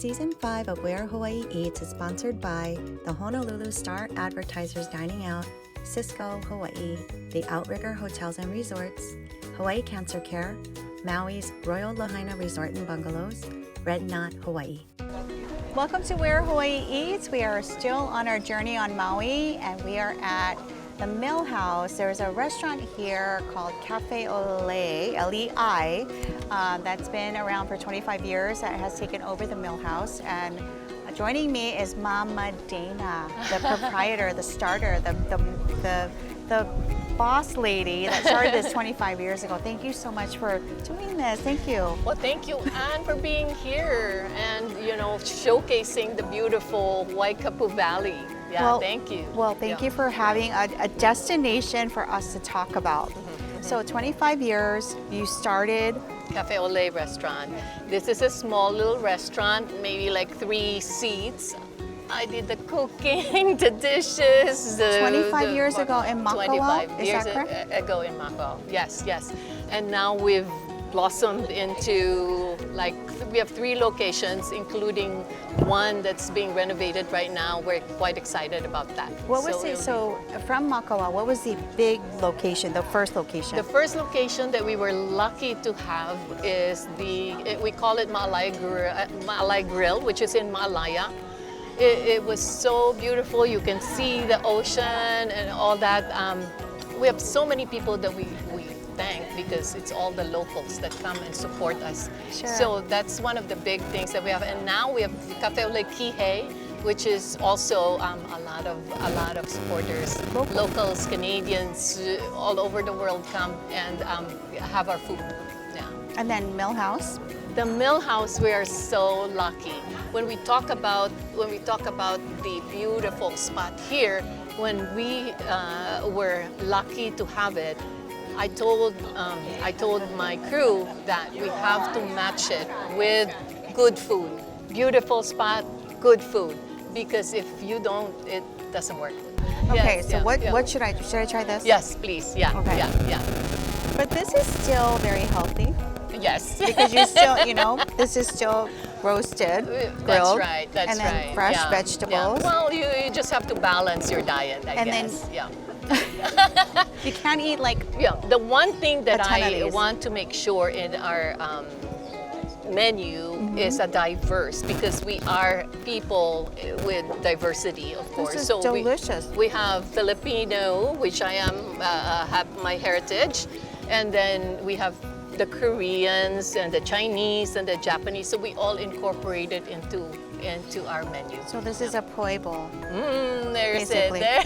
Season 5 of Where Hawaii Eats is sponsored by the Honolulu Star Advertisers Dining Out, Cisco, Hawaii, the Outrigger Hotels and Resorts, Hawaii Cancer Care, Maui's Royal Lahaina Resort and Bungalows, Red Knot, Hawaii. Welcome to Where Hawaii Eats. We are still on our journey on Maui and we are at the Mill House. There's a restaurant here called Cafe Ole, L-E-I, that's been around for 25 years, that has taken over the Mill House. And joining me is Mama Dana, the proprietor, the starter, the boss lady that started this 25 years ago. Thank you so much for doing this. Thank you. Well, thank you, Anne, for being here and, showcasing the beautiful Waikapu Valley. Yeah, well, thank you. Well, thank you for having a destination for us to talk about. So 25 years, you started Cafe Ole restaurant. This is a small little restaurant, maybe like 3 seats. I did the cooking, the dishes. 25 years ago in Makawa? 25 Is years that correct? ago in Makawa. Yes. And now we've blossomed into, we have 3 locations, including one that's being renovated right now. We're quite excited about that. So from Makawa, what was the big location, the first location? The first location that we were lucky to have is we call it Maalai Grill, which is in Maalaya. It was so beautiful. You can see the ocean and all that. We have so many people that we thank because it's all the locals that come and support us. Sure. So that's one of the big things that we have. And now we have Cafe Ole Kihei, which is also a lot of supporters, locals, Canadians, all over the world come and have our food. Yeah. And then Mill House? The Mill House, we are so lucky. When we talk about the beautiful spot here, when we were lucky to have it, I told my crew that we have to match it with good food. Beautiful spot, good food. Because if you don't, it doesn't work. Okay, so what should I try this? Yes, please. Yeah. Okay. Yeah. But this is still very healthy. Yes. Because you still, this is still roasted, grilled. That's right. And then fresh vegetables. Yeah. Well, you just have to balance your diet, I guess. Then, you can't eat the one thing that I want to make sure in our menu is a diverse, because we are people with diversity, of course. This is delicious. We have Filipino, which I have my heritage, and then we have the Koreans and the Chinese and the Japanese. So we all incorporated into our menu. So this is a poi bowl. There's basically. it.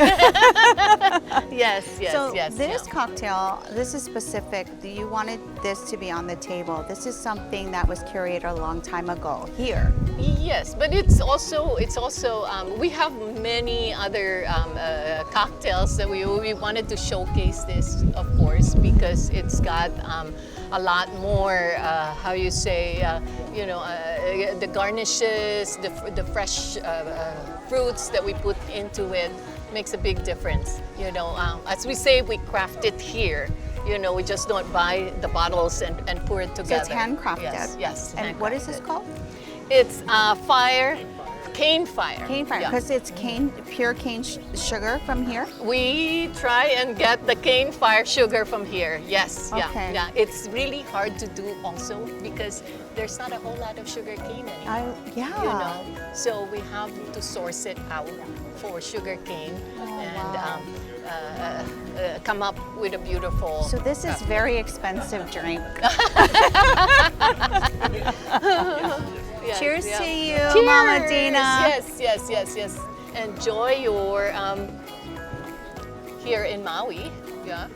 Yes. So this cocktail, this is specific. You wanted this to be on the table. This is something that was curated a long time ago here. Yes, but it's also we have many other cocktails that we wanted to showcase this, of course, because it's got a lot more, the garnishes, the fresh fruits that we put into it makes a big difference. As we say, we craft it here. We just don't buy the bottles and pour it together. So it's handcrafted? Yes. And what is this called? It's cane fire. Cane fire, because it's pure cane sugar from here? We try and get the cane fire sugar from here, yes. Okay. Yeah. It's really hard to do also because there's not a whole lot of sugar cane anymore. So we have to source it out for sugar cane come up with a beautiful... So this is very expensive drink. Cheers to you, Cheers. Mama Dina. Yes. Enjoy your here in Maui. Yeah.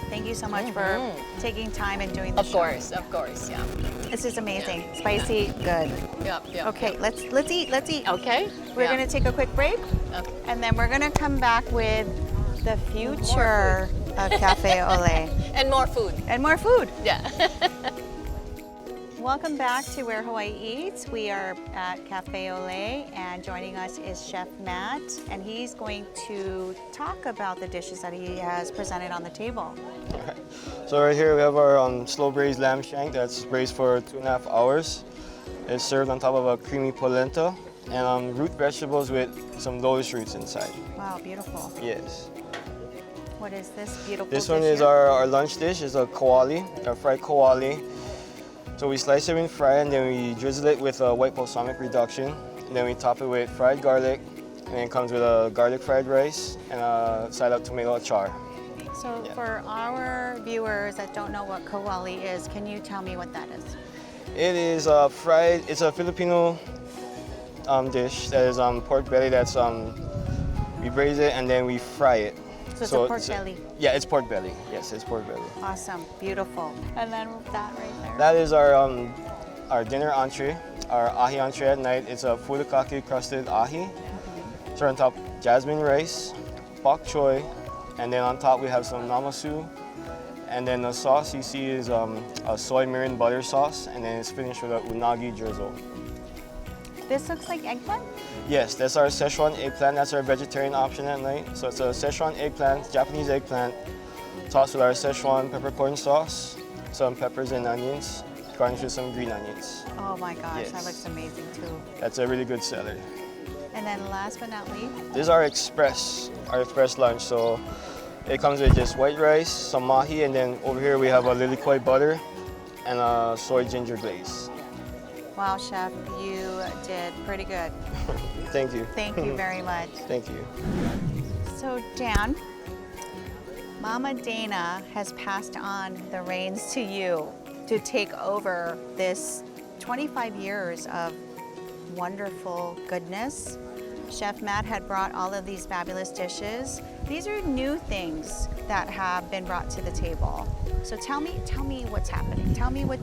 Thank you so much for taking time and doing this. Of course, yeah. This is amazing. Spicy, good. Yeah. Okay, let's eat. Okay. We're gonna take a quick break, and then we're gonna come back with the future of Cafe Ole. And more food. Yeah. Welcome back to Where Hawaii Eats. We are at Cafe Ole, and joining us is Chef Matt, and he's going to talk about the dishes that he has presented on the table. All right. So right here we have our slow braised lamb shank that's braised for 2.5 hours. It's served on top of a creamy polenta and root vegetables with some lotus roots inside. Wow, beautiful. Yes. What is this beautiful This dish one is here? our lunch dish. It's a kawali, a fried kawali. So we slice it and fry it, and then we drizzle it with a white balsamic reduction. And then we top it with fried garlic, and it comes with a garlic fried rice and a side of tomato achar. So Yeah. for our viewers that don't know what kawali is, can you tell me what that is? It is fried. It's a Filipino dish that is pork belly. That's we braise it and then we fry it. So it's a pork belly. Yeah, it's pork belly. Yes, it's pork belly. Awesome, beautiful. And then that right there. That is our dinner entree, our ahi entree at night. It's a furikake crusted ahi. So on top, jasmine rice, bok choy, and then on top we have some namasu. And then the sauce you see is a soy mirin butter sauce, and then it's finished with a unagi drizzle. This looks like eggplant? Yes, that's our Szechuan eggplant. That's our vegetarian option at night. So it's a Szechuan eggplant, Japanese eggplant, tossed with our Szechuan peppercorn sauce, some peppers and onions, garnished with some green onions. Oh my gosh, Yes. that looks amazing too. That's a really good salad. And then last but not least, This is our express lunch. So it comes with just white rice, some mahi, and then over here we have a lilikoi butter and a soy ginger glaze. wow, chef, you did pretty good. Thank you. Thank you very much. Thank you. So Dan, Mama Dana has passed on the reins to you to take over this 25 years of wonderful goodness. Chef Matt had brought all of these fabulous dishes. These are new things that have been brought to the table. So tell me what's happening. Tell me what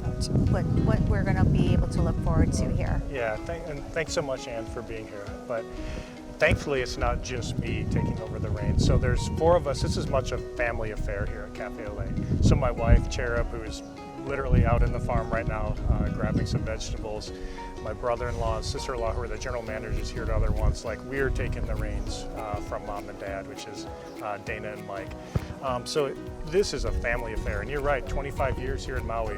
we're going to be able to look forward to here. Yeah, and thanks so much, Anne, for being here. But thankfully, it's not just me taking over the reins. So there's 4 of us. This is much a family affair here at Cafe Olé. So my wife, Cherub, who is literally out in the farm right now, grabbing some vegetables. My brother-in-law and sister-in-law, who are the general managers here at Other Ones, like we're taking the reins from mom and dad, which is Dana and Mike. So this is a family affair, and you're right, 25 years here in Maui.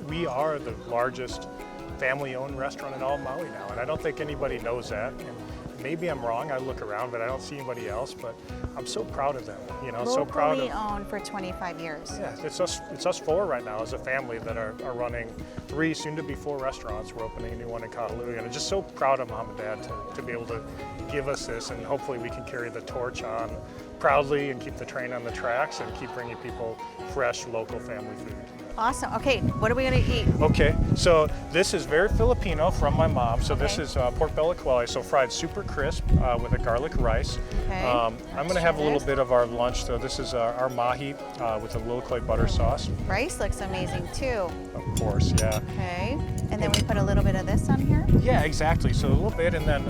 We are the largest family-owned restaurant in all of Maui now, and I don't think anybody knows that. And maybe I'm wrong, I look around, but I don't see anybody else, but I'm so proud of them, you know, so proud of. Locally owned for 25 years. Yeah, it's us 4 right now as a family that are running 3, soon to be 4 restaurants. We're opening a new one in Kahului, and I'm just so proud of mom and dad to be able to give us this, and hopefully we can carry the torch on proudly and keep the train on the tracks and keep bringing people fresh, local family food. Awesome. Okay, what are we going to eat? Okay, so this is very Filipino from my mom. So this Okay. is pork belliquelle, so fried super crisp with a garlic rice. Okay, I'm let's going to have a try little this. bit of our lunch, though. This is our mahi with a lilikoi butter sauce. Rice looks amazing too. Of course, yeah. Okay, and then we put a little bit of this on here. Yeah, exactly. So a little bit, and then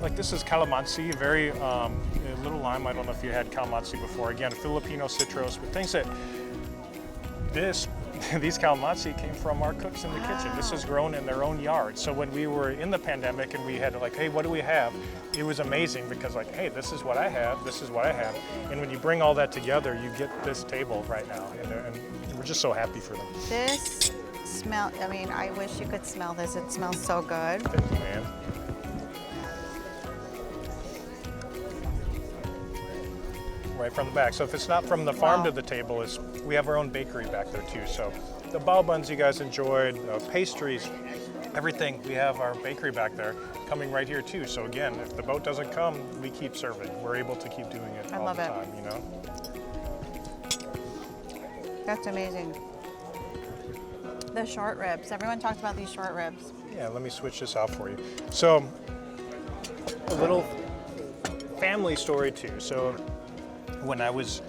like this is calamansi, very a little lime. I don't know if you had calamansi before. Again, Filipino citrus, but things that these calamansi came from our cooks in the kitchen. This is grown in their own yard. So when we were in the pandemic and we had like, hey, what do we have? It was amazing because like, hey, this is what I have, this is what I have. And when you bring all that together, you get this table right now. And we're just so happy for them. This smell, I mean, I wish you could smell this. It smells so good. Thank you, man. Right from the back. So if it's not from the farm Wow. to the table, we have our own bakery back there too. So the bao buns you guys enjoyed, pastries, everything, we have our bakery back there coming right here too. So again, if the boat doesn't come, we keep serving. We're able to keep doing it I all love the it. time, you know? That's amazing. The short ribs. Everyone talks about these short ribs. Yeah, let me switch this out for you. So a little family story too. So when I was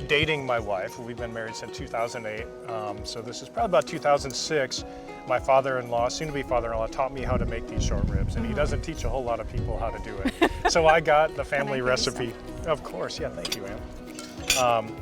dating my wife, we've been married since 2008, so this is probably about 2006, my father-in-law, soon-to-be father-in-law, taught me how to make these short ribs, and he doesn't teach a whole lot of people how to do it. So I got the family give you recipe. Of course, yeah, thank you, Ann.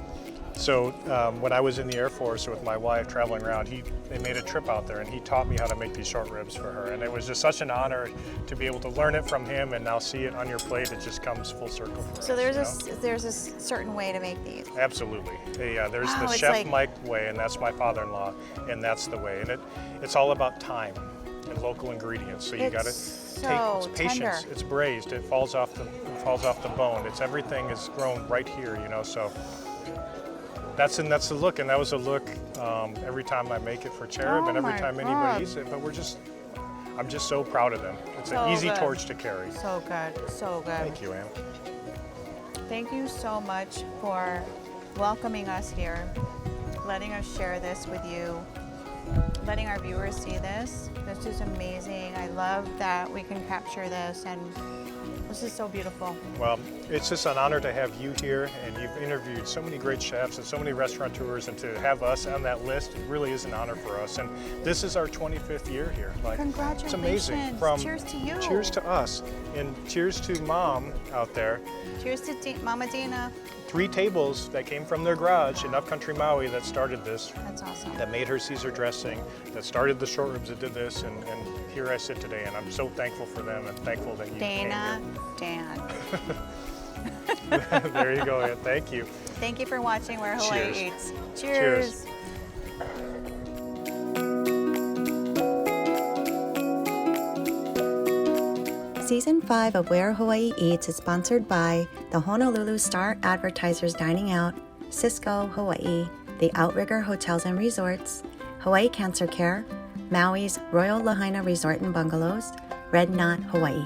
So when I was in the Air Force with my wife traveling around, they made a trip out there and he taught me how to make these short ribs for her. And it was just such an honor to be able to learn it from him and now see it on your plate. It just comes full circle for So us, there's a certain way to make these. Absolutely. Yeah, there's Wow, the it's Chef like- Mike way, and that's my father-in-law, and that's the way. And it's all about time. and local ingredients. So you It's got to so it's patience. tender. It's braised. It falls off the bone. It's everything is grown right here, you know. So that's the look, and that was a look every time I make it for Cherub, Oh and every my time God. anybody eats it. But I'm just so proud of them. It's So an easy good. torch to carry. So good, so good. Thank you, Ann. Thank you so much for welcoming us here, letting us share this with you, letting our viewers see this. This is amazing. I love that we can capture this, and this is so beautiful. Well, it's just an honor to have you here, and you've interviewed so many great chefs and so many restaurateurs, and to have us on that list, it really is an honor for us. And this is our 25th year here. Like, it's amazing. Congratulations. Cheers to you. Cheers to us, and cheers to Mom out there. Cheers to Mama Dina. 3 tables that came from their garage in Upcountry Maui that started this, That's awesome. that made her Caesar dressing, that started the short ribs that did this, and here I sit today, and I'm so thankful for them and thankful that you Dana, came Dan. here. There you go, Ann. Thank you. Thank you for watching Where Hawaii Cheers. Eats. Cheers. Cheers. Season 5 of Where Hawaii Eats is sponsored by the Honolulu Star Advertisers Dining Out, Cisco, Hawaii, the Outrigger Hotels and Resorts, Hawaii Cancer Care, Maui's Royal Lahaina Resort and Bungalows, Red Knot, Hawaii.